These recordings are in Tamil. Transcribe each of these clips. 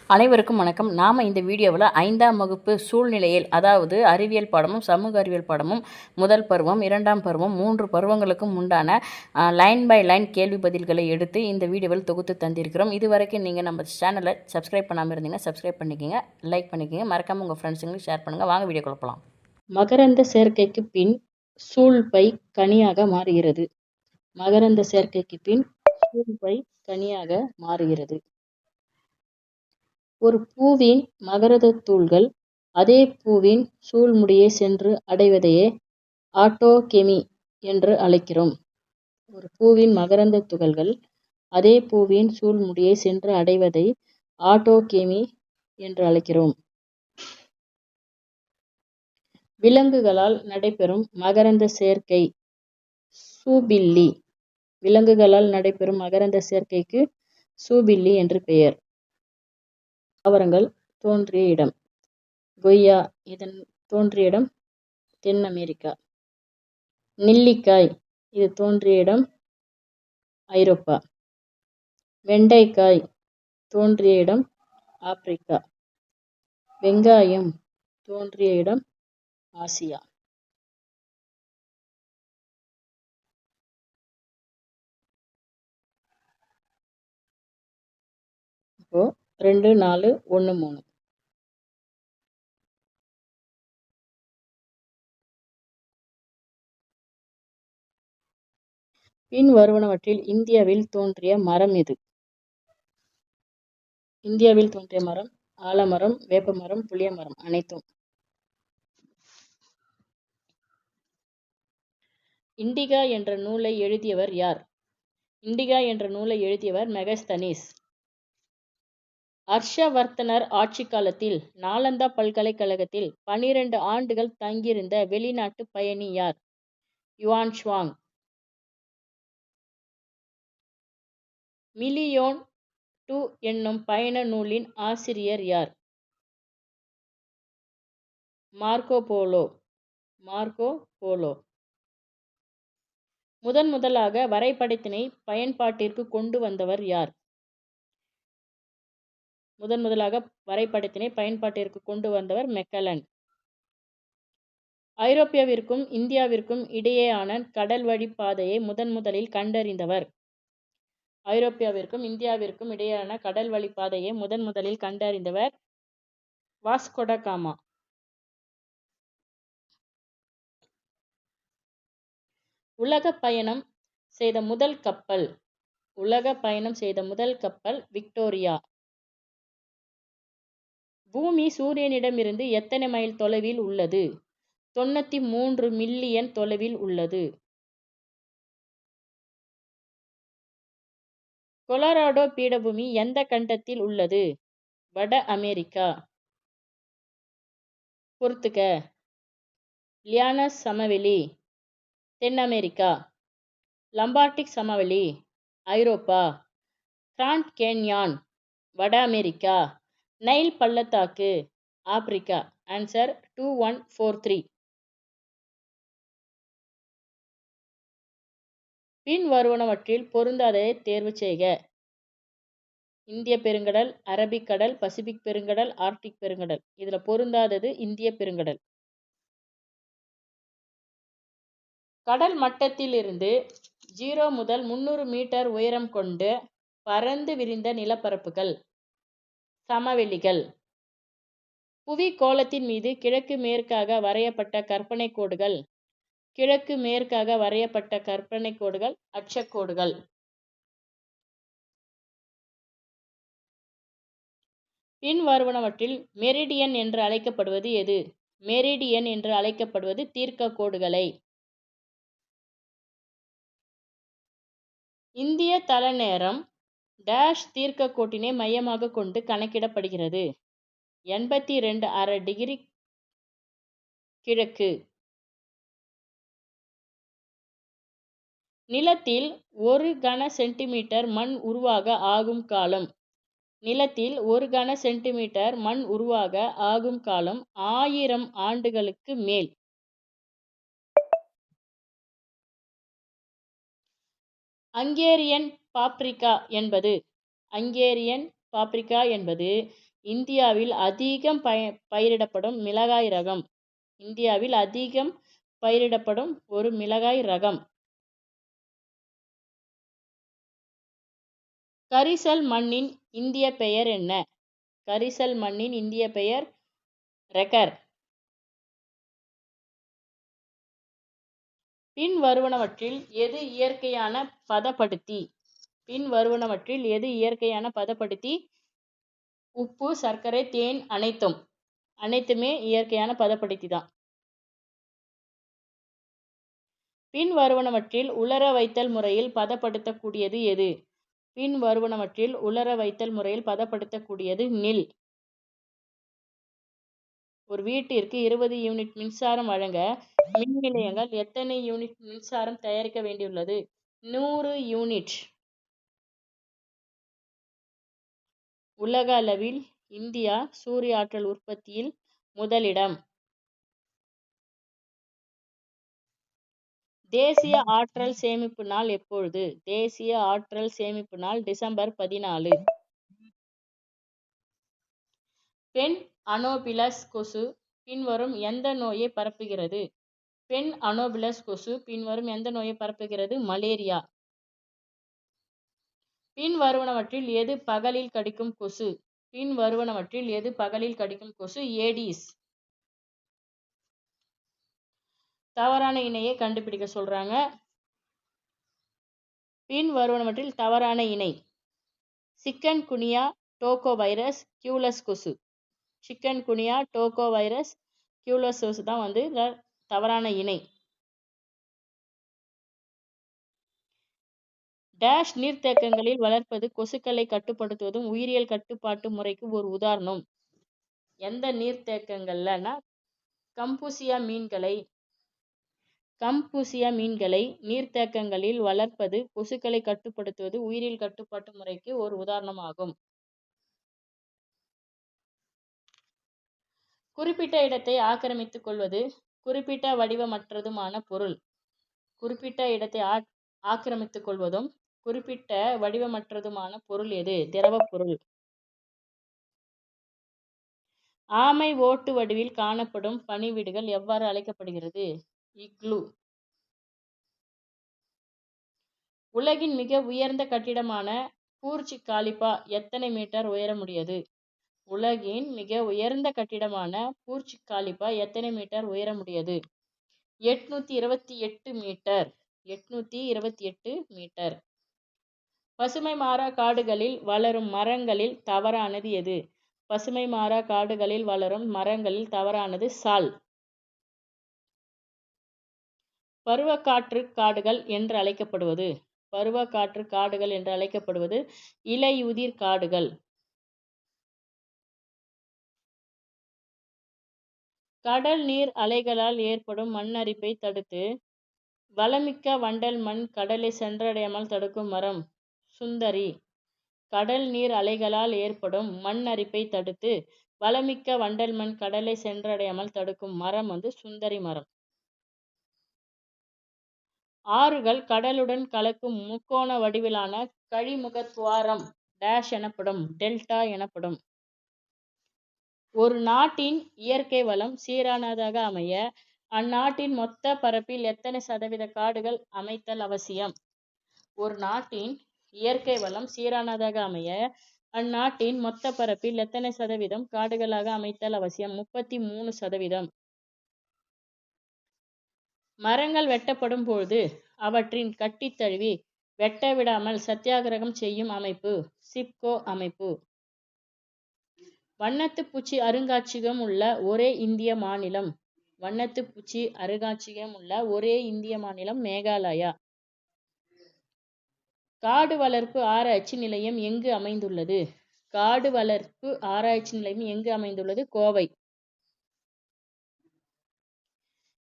அனைவருக்கும் வணக்கம். நாம் இந்த வீடியோவில் 5ஆம் வகுப்பு சூழ்நிலையியல், அதாவது அறிவியல் பாடமும் சமூக அறிவியல் பாடமும் முதல் பருவம், 2ஆம் பருவம், 3 பருவங்களுக்கும் உண்டான லைன் பை லைன் கேள்வி பதில்களை எடுத்து இந்த வீடியோவில் தொகுத்து தந்திருக்கிறோம். இதுவரைக்கும் நீங்கள் நம்ம சேனலை சப்ஸ்கிரைப் பண்ணாமல் இருந்தீங்கன்னா சப்ஸ்கிரைப் பண்ணிக்கோங்க, லைக் பண்ணிக்கோங்க, மறக்காமல் உங்கள் ஃப்ரெண்ட்ஸுங்களுக்கு ஷேர் பண்ணுங்கள். வாங்க வீடியோ கொடுக்கலாம். மகரந்த சேர்க்கைக்கு பின் சூழ்பை கனியாக மாறுகிறது. மகரந்த சேர்க்கைக்கு பின் சூழ்பை கனியாக மாறுகிறது. ஒரு பூவின் மகரந்தத் தூள்கள் அதே பூவின் சூழ்முடியை சென்று அடைவதையே ஆட்டோகெமி என்று அழைக்கிறோம். ஒரு பூவின் மகரந்தத் துகள்கள் அதே பூவின் சூழ்முடியை சென்று அடைவதை ஆட்டோகெமி என்று அழைக்கிறோம். விலங்குகளால் நடைபெறும் மகரந்த சேர்க்கை சூபில்லி. விலங்குகளால் நடைபெறும் மகரந்த சேர்க்கைக்கு சூபில்லி என்று பெயர். தாவரங்கள் தோன்றிய இடம் கொய்யா, இதன் தோன்றிய இடம் தென் அமெரிக்கா. நெல்லிக்காய், இது தோன்றிய இடம் ஐரோப்பா. வெண்டைக்காய் தோன்றிய இடம் ஆப்பிரிக்கா. வெங்காயம் தோன்றிய இடம் ஆசியா. இப்போ 2, 4, 1, 3. பின் வருவனவற்றில் இந்தியாவில் தோன்றிய மரம் எது? இந்தியாவில் தோன்றிய மரம் ஆலமரம், வேப்பமரம், புளிய மரம் அனைத்தும். இண்டிகா என்ற நூலை எழுதியவர் யார்? இண்டிகா என்ற நூலை எழுதியவர் மெகஸ்தனீஸ். ஹர்ஷவர்த்தனர் ஆட்சி காலத்தில் நாலந்தா பல்கலைக்கழகத்தில் 12 ஆண்டுகள் தங்கியிருந்த வெளிநாட்டு பயணி யார்? Yuan Shuang. மிலியோன் 2 என்னும் பயண நூலின் ஆசிரியர் யார்? Marco polo. Marco polo. முதலாக வரைபடத்தினை பயன்பாட்டிற்கு கொண்டு வந்தவர் யார்? முதலாக வரைபடத்தினை பயன்பாட்டிற்கு கொண்டு வந்தவர் மெக்கலன். ஐரோப்பாவிற்கும் இந்தியாவிற்கும் இடையேயான கடல் வழி பாதையை முதலில் கண்டறிந்தவர்? ஐரோப்பாவிற்கும் இந்தியாவிற்கும் இடையேயான கடல் வழி பாதையை முதலில் கண்டறிந்தவர் வாஸ்கோ ட காமா. உலக பயணம் செய்த முதல் கப்பல் விக்டோரியா. பூமி சூரியனிடமிருந்து எத்தனை மைல் தொலைவில் உள்ளது? 93 மில்லியன் தொலைவில் உள்ளது. கொலராடோ பீடபூமி எந்த கண்டத்தில் உள்ளது? வட அமெரிக்கா. பொறுத்துக்க. லியானஸ் சமவெளி தென் அமெரிக்கா. லம்பார்டிக் சமவெளி ஐரோப்பா. கிராண்ட் கேன்யான் வட அமெரிக்கா. நைல் பள்ளத்தாக்கு ஆப்பிரிக்கா. ஆன்சர் 2143. பின் வருவனவற்றில் பொருந்தாததை தேர்வு செய்க. இந்திய பெருங்கடல், அரபிக்கடல், பசிபிக் பெருங்கடல், ஆர்க்டிக் பெருங்கடல். இதுல பொருந்தாதது இந்திய பெருங்கடல். கடல் மட்டத்திலிருந்து 0 முதல் 300 மீட்டர் உயரம் கொண்டு பரந்து விரிந்த நிலப்பரப்புகள் சமவெளிகள். புவி கோளத்தின் மீது கிழக்கு மேற்காக வரையப்பட்ட கற்பனை கோடுகள் கிழக்கு மேற்காக வரையப்பட்ட கற்பனை கோடுகள் அட்சக்கோடுகள். பின் வருவனவற்றில் மெரிடியன் என்று அழைக்கப்படுவது எது? மெரிடியன் என்று அழைக்கப்படுவது தீர்க்க கோடுகளை. இந்திய தலைநேரம் டேஷ் தீர்க்க கோட்டினை மையமாக கொண்டு கணக்கிடப்படுகிறது. 82½ டிகிரி கிழக்கு. நிலத்தில் 1 கன சென்டிமீட்டர் மண் உருவாக ஆகும் காலம். நிலத்தில் 1 கன சென்டிமீட்டர் மண் உருவாக ஆகும் காலம் 1000 ஆண்டுகளுக்கு மேல். ஹங்கேரியன் பாப்ரிகா என்பது இந்தியாவில் அதிகம் பயிரிடப்படும் மிளகாய் ரகம். இந்தியாவில் அதிகம் பயிரிடப்படும் ஒரு மிளகாய் ரகம். கரிசல் மண்ணின் இந்திய பெயர் என்ன? கரிசல் மண்ணின் இந்திய பெயர் ரெகர். பின் வருவனவற்றில் எது இயற்கையான பதப்படுத்தி? பின் வருவனவற்றில் எது இயற்கையான பதப்படுத்தி? உப்பு, சர்க்கரை, தேன் அனைத்துமே இயற்கையான பதப்படுத்தி தான். பின் வருவனவற்றில் உலர வைத்தல் முறையில் பதப்படுத்தக்கூடியது எது? பின் வருவனவற்றில் உலர வைத்தல் முறையில் பதப்படுத்தக்கூடியது நில். ஒரு வீட்டிற்கு 20 யூனிட் மின்சாரம் வழங்க மின் நிலையங்கள் எத்தனை யூனிட் மின்சாரம் தயாரிக்க வேண்டியுள்ளது? 100 யூனிட். உலக அளவில் இந்தியா சூரிய ஆற்றல் உற்பத்தியில் முதலிடம். தேசிய ஆற்றல் சேமிப்பு நாள் எப்பொழுது? தேசிய ஆற்றல் சேமிப்பு நாள் டிசம்பர் 14. பெண் அனோபிலஸ் கொசு பின்வரும் எந்த நோயை பரப்புகிறது? பெண் அனோபிலஸ் கொசு பின்வரும் எந்த நோயை பரப்புகிறது? மலேரியா. பின் வருவனவற்றில் எது பகலில் கடிக்கும் கொசு? பின் வருவனவற்றில் எது பகலில் கடிக்கும் கொசு? ஏடிஸ். தவறான இணையை கண்டுபிடிக்க சொல்றாங்க. பின் வருவனவற்றில் தவறான இணை சிக்கன் குனியா டோகோ வைரஸ் கியூலஸ் கொசு. சிக்கன் குனியா டோகோ வைரஸ் கியூலஸ் கொசு தான் தவறான இணை. டேஷ் நீர்த்தேக்கங்களில் வளர்ப்பது கொசுக்களை கட்டுப்படுத்துவதும் உயிரியல் கட்டுப்பாட்டு முறைக்கு ஒரு உதாரணம். எந்த நீர்த்தேக்கங்கள்லனா கம்பூசியா மீன்களை நீர்த்தேக்கங்களில் வளர்ப்பது கொசுக்களை கட்டுப்படுத்துவது உயிரியல் கட்டுப்பாட்டு முறைக்கு ஒரு உதாரணமாகும். குறிப்பிட்ட இடத்தை ஆக்கிரமித்துக் கொள்வது குறிப்பிட்ட வடிவமற்றதுமான பொருள். குறிப்பிட்ட இடத்தை ஆக்கிரமித்துக் கொள்வதும் குறிப்பிட்ட வடிவமற்றதுமான பொருள் எது? திரவப் பொருள். ஆமை ஓட்டு வடிவில் காணப்படும் பனிவீடுகள் எவ்வாறு அழைக்கப்படுகிறது? இக்லூ. உலகின் மிக உயர்ந்த கட்டிடமான பூர்ஜ் காலிபா எத்தனை மீட்டர் உயரமுடையது? உலகின் மிக உயர்ந்த கட்டிடமான பூர்ஜ் காலிபா எத்தனை மீட்டர் உயரமுடையது? 828 மீட்டர். 828 மீட்டர். பசுமை மாறா காடுகளில் வளரும் மரங்களில் தவறானது எது? பசுமை மாறா காடுகளில் வளரும் மரங்களில் தவறானது சால். பருவக்காற்று காடுகள் என்று அழைக்கப்படுவது பருவக்காற்று காடுகள் என்று அழைக்கப்படுவது இலையுதிர் காடுகள். கடல் நீர் அலைகளால் ஏற்படும் மண் அரிப்பை தடுத்து வளமிக்க வண்டல் மண் கடலை சென்றடையாமல் தடுக்கும் மரம் சுந்தரி. கடல் நீர் அலைகளால் ஏற்படும் மண் அரிப்பை தடுத்து வளமிக்க வண்டல் மண் கடலை சென்றடையாமல் தடுக்கும் மரம் சுந்தரி மரம். ஆறுகள் கடலுடன் கலக்கும் முக்கோண வடிவிலான கழிமுகத்துவாரம் டேஷ் எனப்படும். டெல்டா எனப்படும். ஒரு நாட்டின் இயற்கை வளம் சீரானதாக அமைய அந்நாட்டின் மொத்த பரப்பில் எத்தனை சதவீத காடுகள் அமைத்தல் அவசியம்? ஒரு நாட்டின் இயற்கை வளம் சீரானதாக அமைய அந்நாட்டின் மொத்த பரப்பில் எத்தனை சதவீதம் காடுகளாக அமைத்தல் அவசியம்? 33%. மரங்கள் வெட்டப்படும் பொழுது அவற்றின் கட்டி தழுவி வெட்ட விடாமல் சத்தியாகிரகம் செய்யும் அமைப்பு சிப்கோ அமைப்பு. வண்ணத்துப்பூச்சி அருங்காட்சியகம் உள்ள ஒரே இந்திய மாநிலம். வண்ணத்துப்பூச்சி அருங்காட்சியகம் உள்ள ஒரே இந்திய மாநிலம் மேகாலயா. காடு வளர்ப்பு ஆராய்ச்சி நிலையம் எங்கு அமைந்துள்ளது? காடு வளர்ப்பு ஆராய்ச்சி நிலையம் எங்கு அமைந்துள்ளது? கோவை.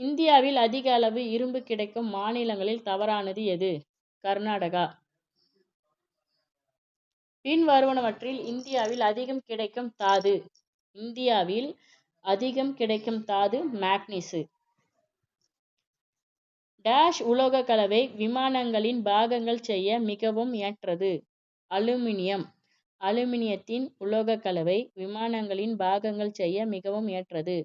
இந்தியாவில் அதிக அளவு இரும்பு கிடைக்கும் மாநிலங்களில் தவறானது எது? கர்நாடகா. பின் வருவனவற்றில் இந்தியாவில் அதிகம் கிடைக்கும் தாது. இந்தியாவில் அதிகம் கிடைக்கும் தாது மேக்னீசு. டேஷ் உலோக கலவை விமானங்களின் பாகங்கள் செய்ய மிகவும் ஏற்றது. அலுமினியம். அலுமினியத்தின் உலோகக் கலவை விமானங்களின் பாகங்கள் செய்ய மிகவும் ஏற்றது.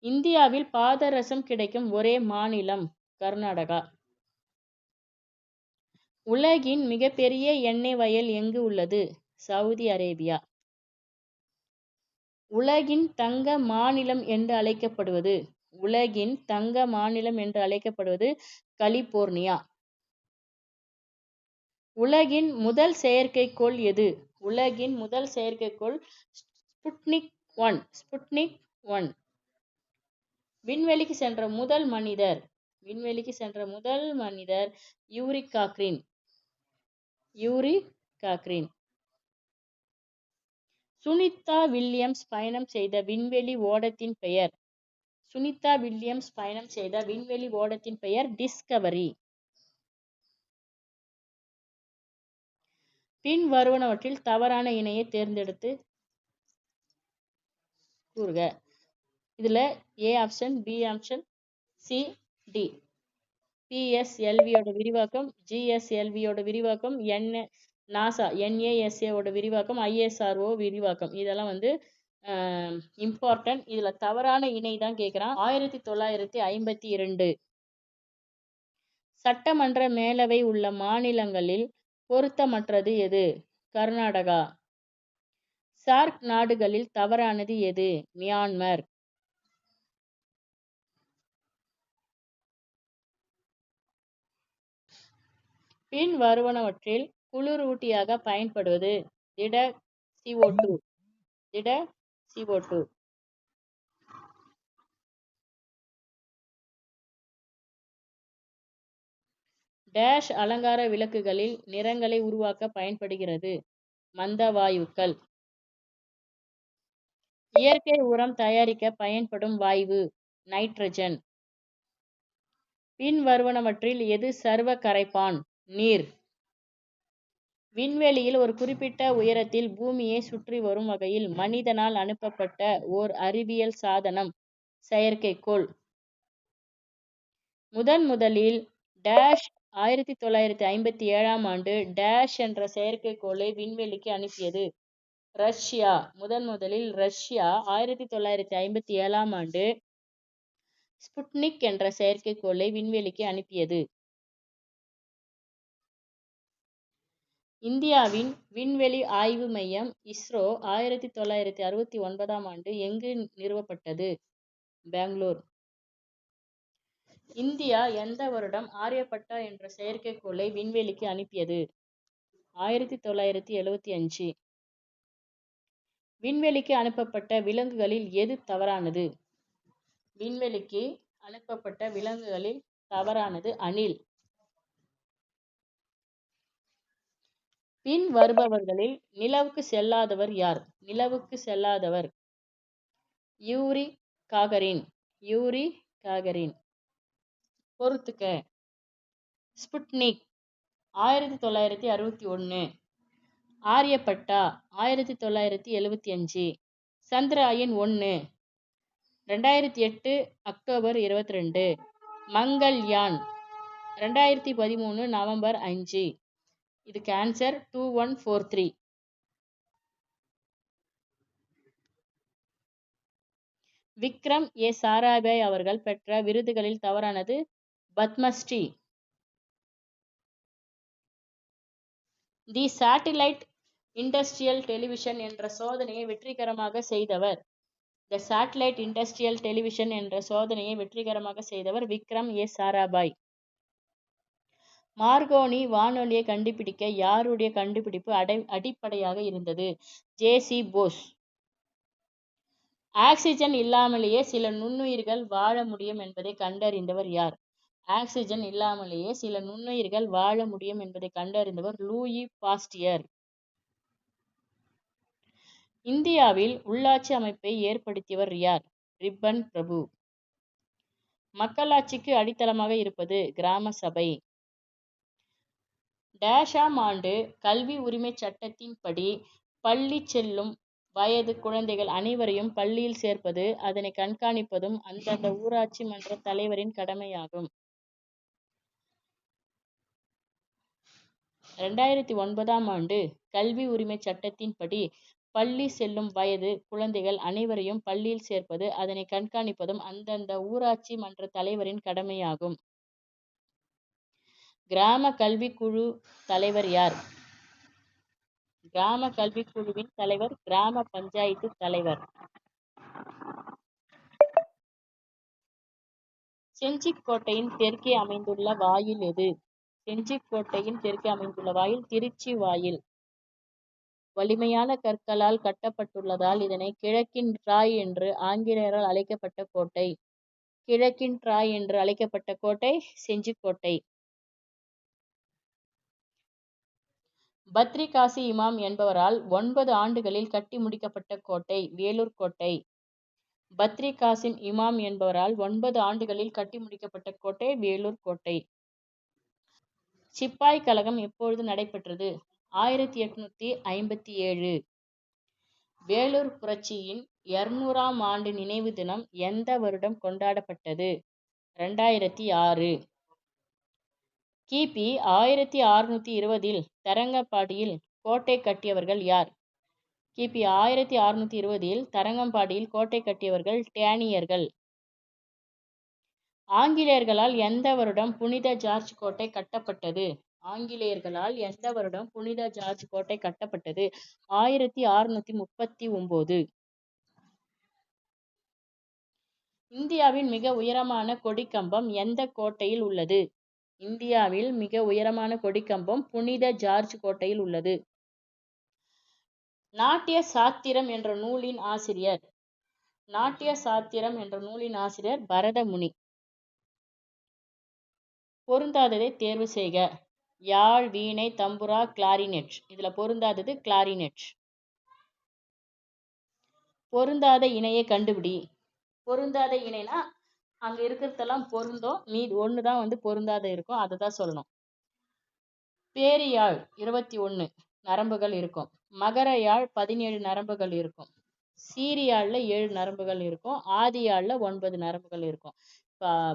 இந்தியாவில் பாதரசம் கிடைக்கும் ஒரே மாநிலம் கர்நாடகா. உலகின் மிகப்பெரிய எண்ணெய் வயல் எங்கு உள்ளது? Saudi Arabia. உலகின் தங்க மாநிலம் என்று அழைக்கப்படுவது? உலகின் தங்க மாநிலம் என்று அழைக்கப்படுவது கலிபோர்னியா. உலகின் முதல் செயற்கைக்கோள் எது? உலகின் முதல் செயற்கைக்கோள் ஸ்புட்னிக் 1. விண்வெளிக்கு சென்ற முதல் மனிதர் யூரி காக்ரின். சுனிதா வில்லியம்ஸ் பயணம் செய்த விண்வெளி ஓடத்தின் பெயர் டிஸ்கவரி. பின் வருவனவற்றில் தவறான இணையை தேர்ந்தெடுத்து கூறுக. இதுல A option, B option, C, D. பிஎஸ்எல்வியோட விரிவாக்கம், ஜிஎஸ்எல்வியோட விரிவாக்கம், நாசா NASAவோட விரிவாக்கம், ISRO விரிவாக்கம். இதெல்லாம் இம்பார்ட்டன்ட். இதுல தவறான இணை தான் கேட்குறான். 1952. சட்டமன்ற மேலவை உள்ள மாநிலங்களில் பொருத்தமற்றது எது? கர்நாடகா. சார்க் நாடுகளில் தவறானது எது? மியான்மர். பின் வருவனவற்றில் குளிரூட்டியாக பயன்படுவது? திட CO2. டேஷ் அலங்கார விளக்குகளில் நிறங்களை உருவாக்க பயன்படுகிறது? மந்த வாயுக்கள். இயற்கை உரம் தயாரிக்க பயன்படும் வாயு? நைட்ரஜன். பின் வருவனவற்றில் எது சர்வ கரைப்பான்? நீர். விண்வெளியில் ஒரு குறிப்பிட்ட உயரத்தில் பூமியை சுற்றி வரும் வகையில் மனிதனால் அனுப்பப்பட்ட ஓர் அறிவியல் சாதனம் செயற்கைக்கோள். முதலில் டேஷ் 1957ஆம் ஆண்டு டேஷ் என்ற செயற்கைக்கோளை விண்வெளிக்கு அனுப்பியது? ரஷ்யா. முதலில் ரஷ்யா 1957ஆம் ஆண்டு ஸ்புட்னிக் என்ற செயற்கைக்கோளை விண்வெளிக்கு அனுப்பியது. இந்தியாவின் விண்வெளி ஆய்வு மையம் இஸ்ரோ 1969ஆம் ஆண்டு எங்கு நிறுவப்பட்டது? பெங்களூர். இந்தியா எந்த வருடம் ஆரியப்பட்டா என்ற செயற்கைக்கோளை விண்வெளிக்கு அனுப்பியது? 1975. விண்வெளிக்கு அனுப்பப்பட்ட விலங்குகளில் எது தவறானது? விண்வெளிக்கு அனுப்பப்பட்ட விலங்குகளில் தவறானது அணில். பின் வருபவர்களில் நிலவுக்கு செல்லாதவர் யார்? யூரி காகரின். பொறுத்துக்க. Sputnik 1961. Aryabhata 1975. Chandrayaan 1 2008 October 22. Mangalyaan 2013 November 5. இதுக்கு ஆன்சர் 2143. விக்ரம் ஏ சாராபாய் அவர்கள் பெற்ற விருதுகளில் தவறானது? பத்மஸ்ரீ. தி சேட்டிலைட் இண்டஸ்ட்ரியல் டெலிவிஷன் என்ற சோதனையை வெற்றிகரமாக செய்தவர் விக்ரம் ஏ சாராபாய். மார்கோனி வானொலியை கண்டுபிடிக்க யாருடைய கண்டுபிடிப்பு அடிப்படையாக இருந்தது? JC போஸ். ஆக்சிஜன் இல்லாமலேயே சில நுண்ணுயிர்கள் வாழ முடியும் என்பதை கண்டறிந்தவர் யார்? Louis Pasteur. இந்தியாவில் உள்ளாட்சி அமைப்பை ஏற்படுத்தியவர் யார்? ரிப்பன் பிரபு. மக்களாட்சிக்கு அடித்தளமாக இருப்பது கிராம சபை. டேஷாம் ஆண்டு கல்வி உரிமை சட்டத்தின்படி பள்ளி செல்லும் வயது குழந்தைகள் அனைவரையும் பள்ளியில் சேர்ப்பது, அதனை கண்காணிப்பதும் அந்தந்த ஊராட்சி மன்ற தலைவரின் கடமையாகும். 2009ஆம் ஆண்டு கல்வி உரிமைச் சட்டத்தின்படி பள்ளி செல்லும் வயது குழந்தைகள் அனைவரையும் பள்ளியில் சேர்ப்பது, அதனை கண்காணிப்பதும் அந்தந்த ஊராட்சி மன்ற தலைவரின் கடமையாகும். கிராம கல்விக்குழு தலைவர் யார்? கிராம கல்விக்குழுவின் தலைவர் கிராம பஞ்சாயத்து தலைவர். செஞ்சிக்கோட்டையின் தெற்கே அமைந்துள்ள வாயில் எது? செஞ்சிக்கோட்டையின் தெற்கே அமைந்துள்ள வாயில் திருச்சி வாயில். வலிமையான கற்களால் கட்டப்பட்டுள்ளதால் இதனை கிழக்கின் டிராய் என்று ஆங்கிலேயரால் அழைக்கப்பட்ட கோட்டை. கிழக்கின் டிராய் என்று அழைக்கப்பட்ட கோட்டை செஞ்சிக்கோட்டை. பத்ரிகாசி இமாம் என்பவரால் 9 ஆண்டுகளில் கட்டி முடிக்கப்பட்ட கோட்டை வேலூர் கோட்டை. பத்ரிகாசிம் இமாம் என்பவரால் 9 ஆண்டுகளில் கட்டி முடிக்கப்பட்ட கோட்டை வேலூர் கோட்டை. சிப்பாய் கழகம் எப்பொழுது நடைபெற்றது? 1857. வேலூர் புரட்சியின் 200ஆம் ஆண்டு நினைவு தினம் எந்த வருடம் கொண்டாடப்பட்டது? 2006. கிபி 1620இல் தரங்கம்பாடியில் கோட்டை கட்டியவர்கள் யார்? கிபி 1620இல் தரங்கம்பாடியில் கோட்டை கட்டியவர்கள் டேனியர்கள். ஆங்கிலேயர்களால் எந்த வருடம் புனித ஜார்ஜ் கோட்டை கட்டப்பட்டது? ஆங்கிலேயர்களால் எந்த வருடம் புனித ஜார்ஜ் கோட்டை கட்டப்பட்டது? 1639. இந்தியாவின் மிக உயரமான கொடிக்கம்பம் எந்த கோட்டையில் உள்ளது? இந்தியாவில் மிக உயரமான கொடிக்கம்பம் புனித ஜார்ஜ் கோட்டையில் உள்ளது. நாட்டிய சாத்திரம் என்ற நூலின் ஆசிரியர்? நாட்டிய சாத்திரம் என்ற நூலின் ஆசிரியர் பரதமுனி. பொருந்தாததை தேர்வு செய்க. யாழ், வீணை, தம்புரா, கிளாரினெட். இதுல பொருந்தாதது கிளாரினெட். பொருந்தாத இணையை கண்டுபிடி. பொருந்தாத இணைனா அங்க இருக்கிறதெல்லாம் பொருந்தும், மீதி ஒண்ணுதான் பொருந்தாத இருக்கும், அதை தான் சொல்லணும். பேரியாழ் 21 நரம்புகள் இருக்கும். மகர யாழ் 17 நரம்புகள் இருக்கும். சீரியாழ்ல 7 நரம்புகள் இருக்கும். ஆதியாழ்ல 9 நரம்புகள் இருக்கும்.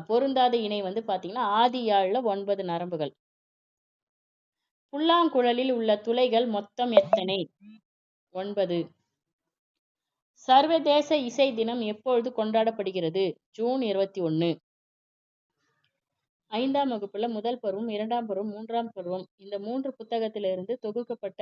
பொருந்தாத இணை பாத்தீங்கன்னா ஆதியாழ்ல 9 நரம்புகள். புல்லாங்குழலில் உள்ள துளைகள் மொத்தம் எத்தனை? 9. சர்வதேச இசை தினம் எப்பொழுது கொண்டாடப்படுகிறது? ஜூன் 21. 5ஆம் வகுப்புல முதல் பருவம், 2ஆம் பருவம், 3ஆம் பருவம் இந்த 3 புத்தகத்திலிருந்து தொகுக்கப்பட்ட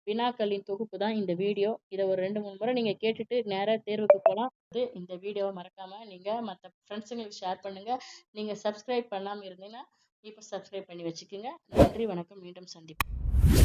வினாக்களின் தொகுப்பு தான் இந்த வீடியோ. இதை ஒரு 2-3 முறை நீங்க கேட்டுட்டு நேரா தேர்வுக்கு போகலாம். இந்த வீடியோவை மறக்காம நீங்க மற்ற ஃப்ரெண்ட்ஸுங்களுக்கு ஷேர் பண்ணுங்க. நீங்க சப்ஸ்கிரைப் பண்ணாம இருந்தீங்கன்னா இப்போ சப்ஸ்கிரைப் பண்ணி வச்சுக்கோங்க. நன்றி, வணக்கம். மீண்டும் சந்திப்போம்.